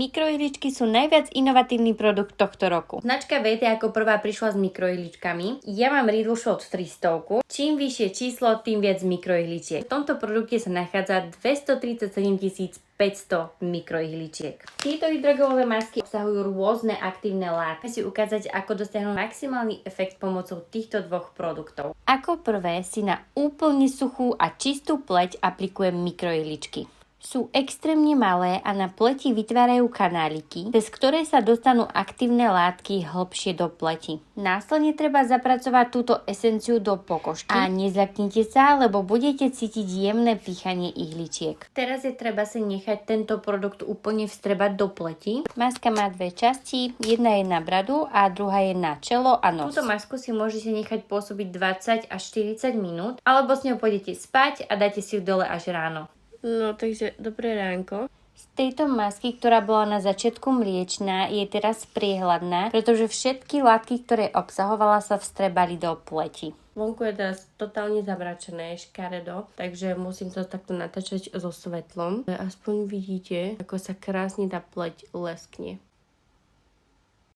Mikroihličky sú najviac inovatívny produkt tohto roku. Značka VT ako prvá prišla s mikroihličkami. Ja mám Riedl Shot 300. Čím vyššie číslo, tým viac mikroihličiek. V tomto produkte sa nachádza 237 500 mikroihličiek. Tieto hydrogelové masky obsahujú rôzne aktívne látky. Chcem si ukázať, ako dosiahnuť maximálny efekt pomocou týchto dvoch produktov. Ako prvé si na úplne suchú a čistú pleť aplikujem mikroihličky. Sú extrémne malé a na pleti vytvárajú kanáliky, cez ktoré sa dostanú aktívne látky hlbšie do pleti. Následne treba zapracovať túto esenciu do pokožky a nezaknite sa, lebo budete cítiť jemné pýchanie ihličiek. Teraz je treba si nechať tento produkt úplne vstrebať do pleti. Maska má dve časti, jedna je na bradu a druhá je na čelo a nos. Túto masku si môžete nechať pôsobiť 20 až 40 minút, alebo s ňou pôjdete spať a dáte si ju dole až ráno. No, takže dobré ránko. Z tejto masky, ktorá bola na začiatku mliečná, je teraz priehľadná, pretože všetky látky, ktoré obsahovala, sa vstrebali do pleti. Vonku je teraz totálne zamračené, škaredo, takže musím to takto natáčať so svetlom. Aspoň vidíte, ako sa krásne tá pleť leskne.